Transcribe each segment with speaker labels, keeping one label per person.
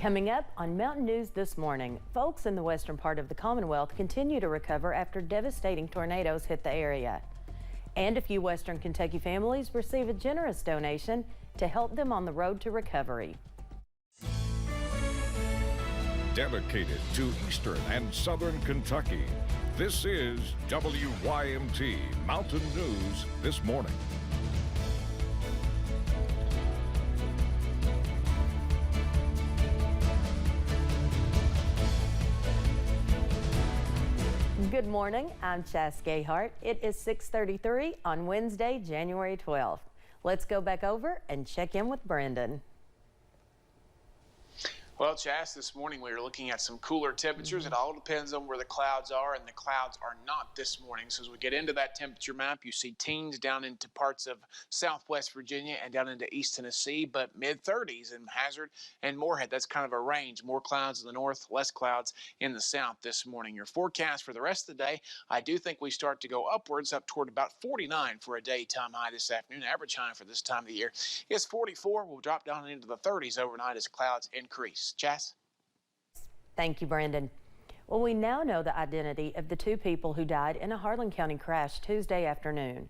Speaker 1: Coming up on Mountain News this morning, folks in the western part of the Commonwealth continue to recover after devastating tornadoes hit the area. And a few western Kentucky families receive a generous donation to help them on the road to recovery.
Speaker 2: Dedicated to eastern and southern Kentucky, this is WYMT Mountain News this morning.
Speaker 1: Good morning, I'm Chas Gayhart. It is 6:33 on Wednesday, January 12th. Let's go back over and check in with Brendan.
Speaker 3: Well, Chas, this morning we were looking at some cooler temperatures. It all depends on where the clouds are, and the clouds are not this morning. So as we get into that temperature map, you see teens down into parts of southwest Virginia and down into East Tennessee, but mid-30s in Hazard and Moorhead. That's kind of a range. More clouds in the north, less clouds in the south this morning. Your forecast for the rest of the day, I do think we start to go upwards up toward about 49 for a daytime high this afternoon. Average high for this time of the year is 44. We'll drop down into the 30s overnight as clouds increase. Chas?
Speaker 1: Thank you, Brandon. Well, we now know the identity of the two people who died in a Harlan County crash Tuesday afternoon.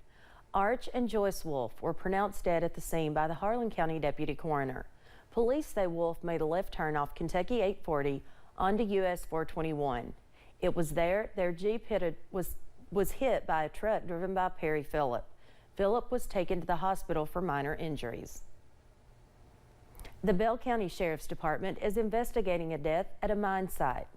Speaker 1: Arch and Joyce Wolf were pronounced dead at the scene by the Harlan County deputy coroner. Police say Wolf made a left turn off Kentucky 840 onto US 421. It was there their Jeep was hit by a truck driven by Perry Phillip. Phillip was taken to the hospital for minor injuries. The Bell County Sheriff's Department is investigating a death at a mine site.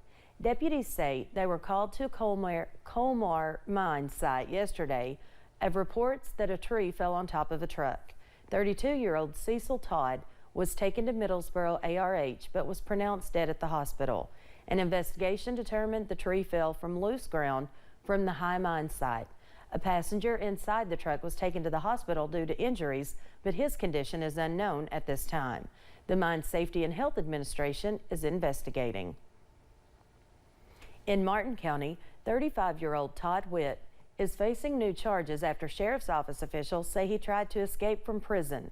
Speaker 1: Deputies say they were called to a Colmar mine site yesterday of reports that a tree fell on top of a truck. 32-year-old Cecil Todd was taken to Middlesboro ARH but was pronounced dead at the hospital. An investigation determined the tree fell from loose ground from the high mine site. A passenger inside the truck was taken to the hospital due to injuries, but his condition is unknown at this time. The Mine Safety and Health Administration is investigating. In Martin County, 35-year-old Todd Witt is facing new charges after Sheriff's Office officials say he tried to escape from prison.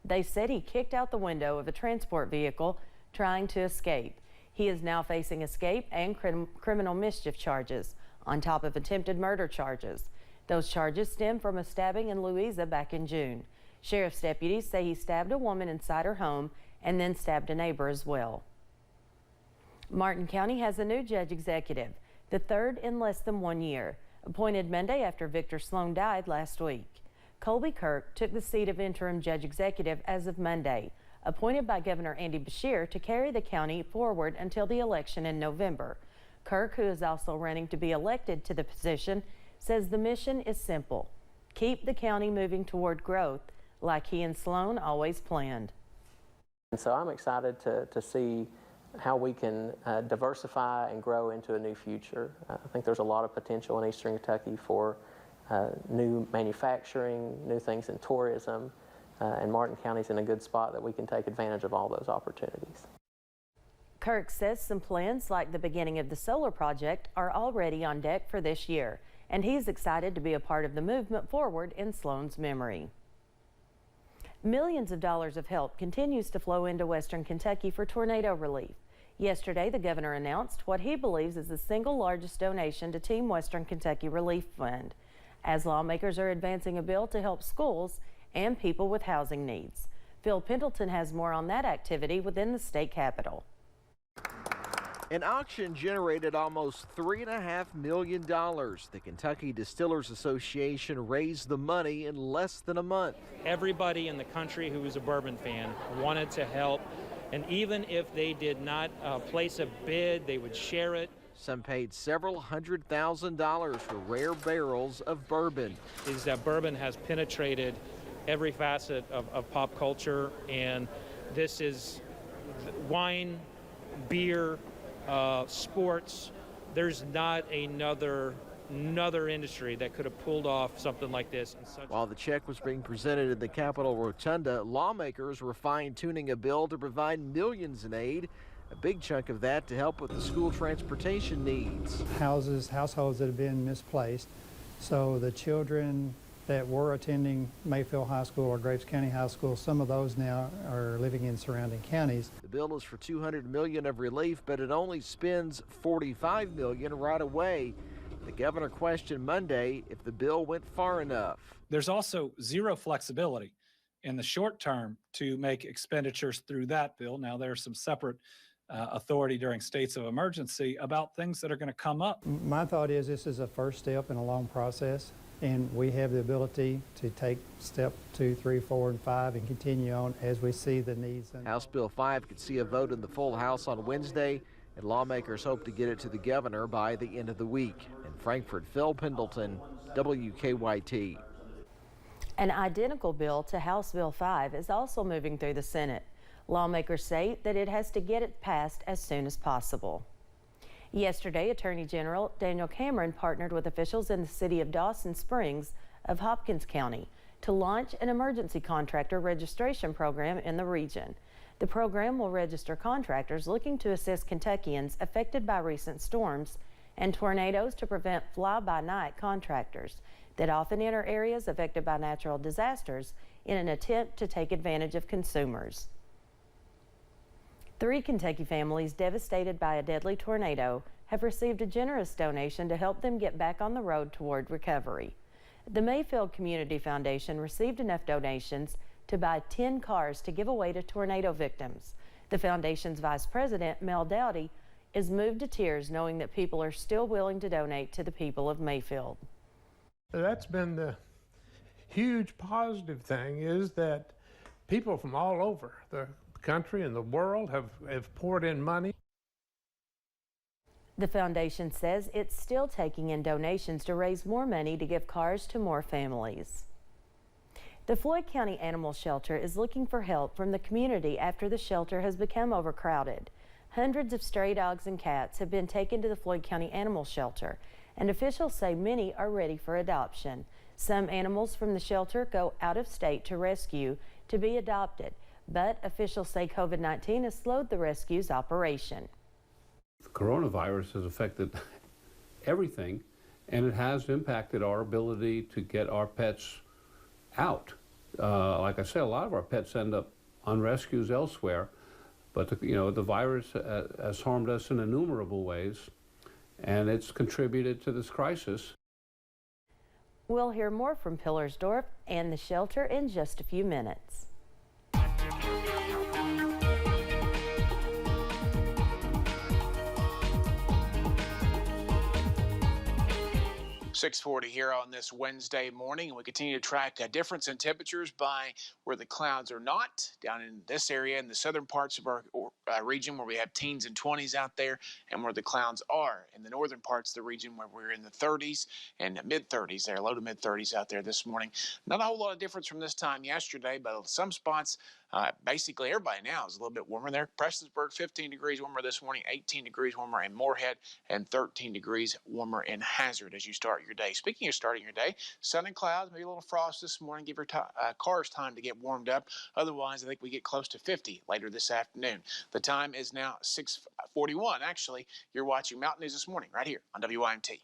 Speaker 1: They said he kicked out the window of a transport vehicle trying to escape. He is now facing escape and criminal mischief charges, on top of attempted murder charges. Those charges stem from a stabbing in Louisa back in June. Sheriff's deputies say he stabbed a woman inside her home and then stabbed a neighbor as well. Martin County has a new judge executive, the third in less than 1 year, appointed Monday after Victor Sloan died last week. Colby Kirk took the seat of interim judge executive as of Monday, appointed by Governor Andy Beshear to carry the county forward until the election in November. Kirk, who is also running to be elected to the position, says the mission is simple: keep the county moving toward growth like he and Sloan always planned.
Speaker 4: And so I'm excited to see how we can diversify and grow into a new future. I think there's a lot of potential in Eastern Kentucky for new manufacturing, new things in tourism, and Martin County's in a good spot that we can take advantage of all those opportunities.
Speaker 1: Kirk says some plans like the beginning of the solar project are already on deck for this year, and he's excited to be a part of the movement forward in Sloan's memory. Millions of dollars of help continues to flow into Western Kentucky for tornado relief. Yesterday, the governor announced what he believes is the single largest donation to Team Western Kentucky Relief Fund, as lawmakers are advancing a bill to help schools and people with housing needs. Phil Pendleton has more on that activity within the state capitol.
Speaker 5: An auction generated almost $3.5 million. The Kentucky Distillers Association raised the money in less than a month.
Speaker 6: Everybody in the country who was a bourbon fan wanted to help, and even if they did not place a bid, they would share it.
Speaker 5: Some paid several $100,000 for rare barrels of bourbon.
Speaker 6: Is that bourbon has penetrated every facet of pop culture, and this is wine, beer, sports. There's not another industry that could have pulled off something like this.
Speaker 5: While the check was being presented in the Capitol Rotunda, lawmakers were fine-tuning a bill to provide millions in aid, a big chunk of that to help with the school transportation needs.
Speaker 7: Households that have been misplaced, so the children that were attending Mayfield High School or Graves County High School. Some of those now are living in surrounding counties.
Speaker 5: The bill is for $200 million of relief, but it only spends $45 million right away. The governor questioned Monday if the bill went far enough.
Speaker 8: There's also zero flexibility in the short term to make expenditures through that bill. Now, there's some separate authority during states of emergency about things that are going to come up.
Speaker 7: My thought is this is a first step in a long process, and we have the ability to take step 2, 3, 4, and 5 and continue on as we see the needs.
Speaker 5: House Bill 5 could see a vote in the full House on Wednesday, and lawmakers hope to get it to the governor by the end of the week. In Frankfort, Phil Pendleton, WKYT.
Speaker 1: An identical bill to House Bill 5 is also moving through the Senate. Lawmakers say that it has to get it passed as soon as possible. Yesterday, Attorney General Daniel Cameron partnered with officials in the city of Dawson Springs of Hopkins County to launch an emergency contractor registration program in the region. The program will register contractors looking to assist Kentuckians affected by recent storms and tornadoes to prevent fly-by-night contractors that often enter areas affected by natural disasters in an attempt to take advantage of consumers. 3 Kentucky families devastated by a deadly tornado have received a generous donation to help them get back on the road toward recovery. The Mayfield Community Foundation received enough donations to buy 10 cars to give away to tornado victims. The foundation's vice president, Mel Dowdy, is moved to tears knowing that people are still willing to donate to the people of Mayfield.
Speaker 9: That's been the huge positive thing, is that people from all over the country and the world have poured in money.
Speaker 1: The foundation says it's still taking in donations to raise more money to give cars to more families. The Floyd County Animal Shelter is looking for help from the community after the shelter has become overcrowded. Hundreds of stray dogs and cats have been taken to the Floyd County Animal Shelter, and officials say many are ready for adoption. Some animals from the shelter go out of state to rescue to be adopted, but officials say COVID-19 has slowed the rescue's operation.
Speaker 10: The coronavirus has affected everything, and it has impacted our ability to get our pets out. Like I said, a lot of our pets end up on rescues elsewhere, but the virus has harmed us in innumerable ways, and it's contributed to this crisis.
Speaker 1: We'll hear more from Pillersdorf and the shelter in just a few minutes.
Speaker 3: 6:40 here on this Wednesday morning, and we continue to track a difference in temperatures by where the clouds are not, down in this area in the southern parts of our region where we have teens and 20s out there, and where the clouds are in the northern parts of the region where we're in the 30s and mid-30s there, low to mid-30s out there this morning. Not a whole lot of difference from this time yesterday, but some spots, basically everybody now is a little bit warmer there. Prestonsburg 15 degrees warmer this morning, 18 degrees warmer in Moorhead, and 13 degrees warmer in Hazard as you start your day. Speaking of starting your day, sun and clouds, maybe a little frost this morning. Give your cars time to get warmed up. Otherwise, I think we get close to 50 later this afternoon. The time is now 6:41. Actually, you're watching Mountain News This Morning right here on WYMT.